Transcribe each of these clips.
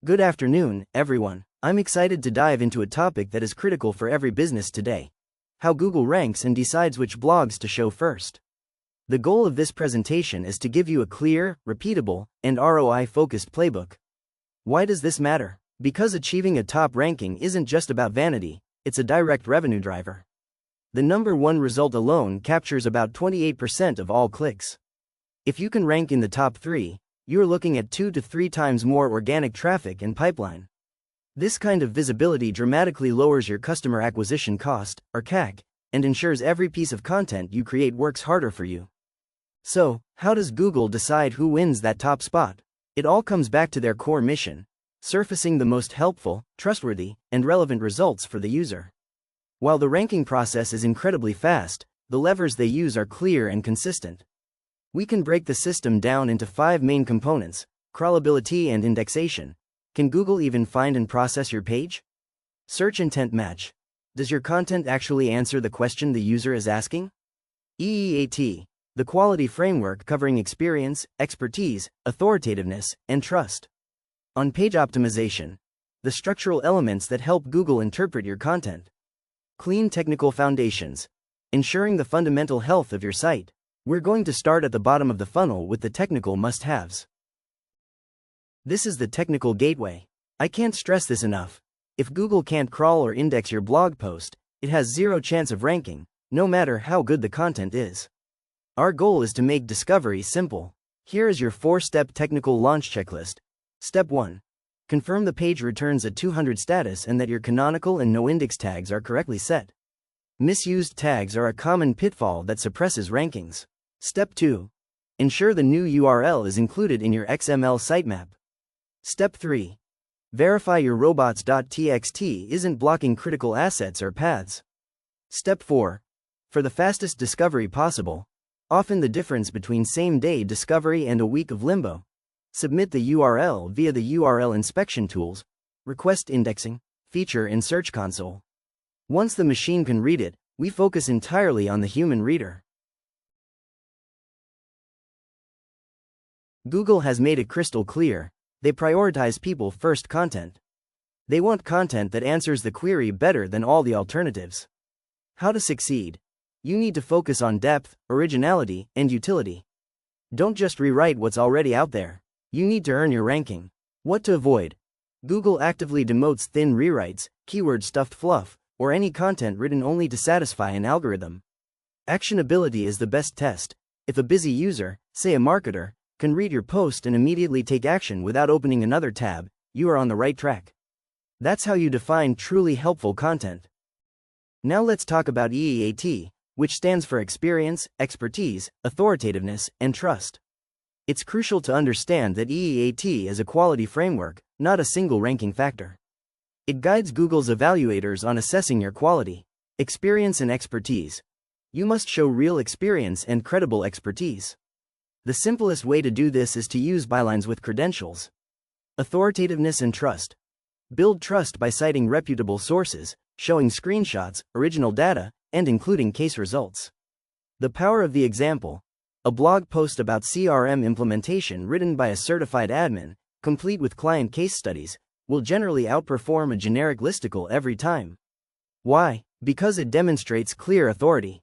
Good afternoon, everyone. I'm excited to dive into a topic that is critical for every business today: how Google ranks and decides which blogs to show first. The goal of this presentation is to give you a clear, repeatable, and ROI-focused playbook. Why does this matter? Because achieving a top ranking isn't just about vanity, it's a direct revenue driver. The number one result alone captures about 28% of all clicks. If you can rank in the top 3, you're looking at 2 to 3 times more organic traffic and pipeline. This kind of visibility dramatically lowers your customer acquisition cost, or CAC, and ensures every piece of content you create works harder for you. So, how does Google decide who wins that top spot? It all comes back to their core mission: surfacing the most helpful, trustworthy, and relevant results for the user. While the ranking process is incredibly fast, the levers they use are clear and consistent. We can break the system down into 5 main components: crawlability and indexation. Can Google even find and process your page? Search intent match. Does your content actually answer the question the user is asking? EEAT, the quality framework covering experience, expertise, authoritativeness, and trust. On-page optimization, the structural elements that help Google interpret your content. Clean technical foundations, ensuring the fundamental health of your site. We're going to start at the bottom of the funnel with the technical must-haves. This is the technical gateway. I can't stress this enough. If Google can't crawl or index your blog post, it has zero chance of ranking, no matter how good the content is. Our goal is to make discovery simple. Here is your 4-step technical launch checklist. Step 1. Confirm the page returns a 200 status and that your canonical and no-index tags are correctly set. Misused tags are a common pitfall that suppresses rankings. Step 2. Ensure the new URL is included in your XML sitemap. Step 3. Verify your robots.txt isn't blocking critical assets or paths. Step 4. For the fastest discovery possible, often the difference between same-day discovery and a week of limbo, submit the URL via the URL inspection tools, request indexing, feature in Search Console. Once the machine can read it, we focus entirely on the human reader. Google has made it crystal clear: they prioritize people-first content. They want content that answers the query better than all the alternatives. How to succeed? You need to focus on depth, originality, and utility. Don't just rewrite what's already out there. You need to earn your ranking. What to avoid? Google actively demotes thin rewrites, keyword-stuffed fluff, or any content written only to satisfy an algorithm. Actionability is the best test. If a busy user, say a marketer, can read your post and immediately take action without opening another tab, you are on the right track. That's how you define truly helpful content. Now let's talk about EEAT, which stands for experience, expertise, authoritativeness, and trust. It's crucial to understand that EEAT is a quality framework, not a single ranking factor. It guides Google's evaluators on assessing your quality. Experience and expertise. You must show real experience and credible expertise. The simplest way to do this is to use bylines with credentials. Authoritativeness and trust. Build trust by citing reputable sources, showing screenshots, original data, and including case results. The power of the example. A blog post about CRM implementation written by a certified admin, complete with client case studies, will generally outperform a generic listicle every time. Why? Because it demonstrates clear authority.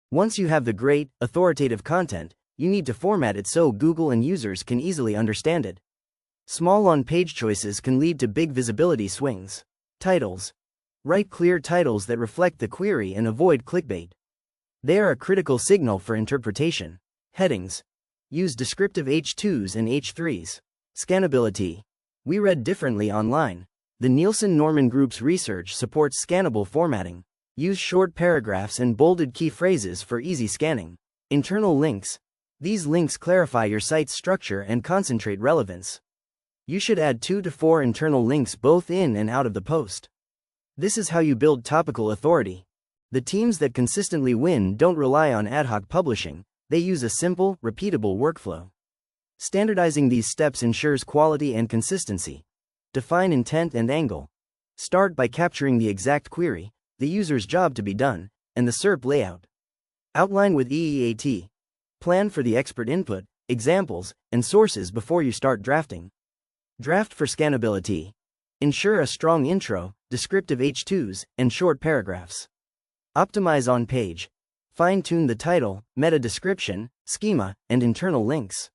Once you have the great, authoritative content, you need to format it so Google and users can easily understand it. Small on-page choices can lead to big visibility swings. Titles. Write clear titles that reflect the query and avoid clickbait. They are a critical signal for interpretation. Headings. Use descriptive H2s and H3s. Scannability. We read differently online. The Nielsen-Norman Group's research supports scannable formatting. Use short paragraphs and bolded key phrases for easy scanning. Internal links. These links clarify your site's structure and concentrate relevance. You should add 2 to 4 internal links both in and out of the post. This is how you build topical authority. The teams that consistently win don't rely on ad hoc publishing, they use a simple, repeatable workflow. Standardizing these steps ensures quality and consistency. Define intent and angle. Start by capturing the exact query, the user's job to be done, and the SERP layout. Outline with EEAT. Plan for the expert input, examples, and sources before you start drafting. Draft for scannability. Ensure a strong intro, descriptive H2s, and short paragraphs. Optimize on page. Fine-tune the title, meta description, schema, and internal links.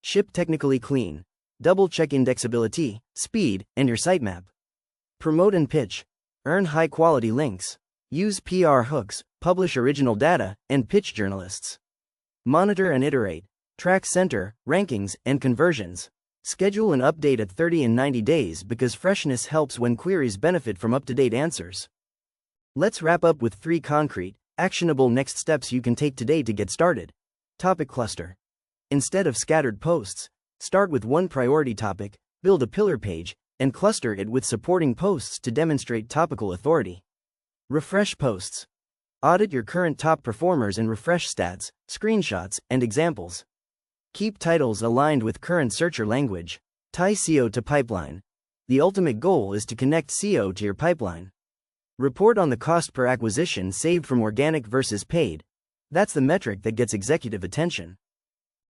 Ship technically clean. Double-check indexability, speed, and your sitemap. Promote and pitch. Earn high-quality links. Use PR hooks, publish original data, and pitch journalists. Monitor and iterate. Track center, rankings, and conversions. Schedule an update at 30 and 90 days because freshness helps when queries benefit from up-to-date answers. Let's wrap up with 3 concrete, actionable next steps you can take today to get started. Topic cluster. Instead of scattered posts, start with one priority topic, build a pillar page, and cluster it with supporting posts to demonstrate topical authority. Refresh posts. Audit your current top performers and refresh stats, screenshots, and examples. Keep titles aligned with current searcher language. Tie SEO to pipeline. The ultimate goal is to connect SEO to your pipeline. Report on the cost per acquisition saved from organic versus paid. That's the metric that gets executive attention.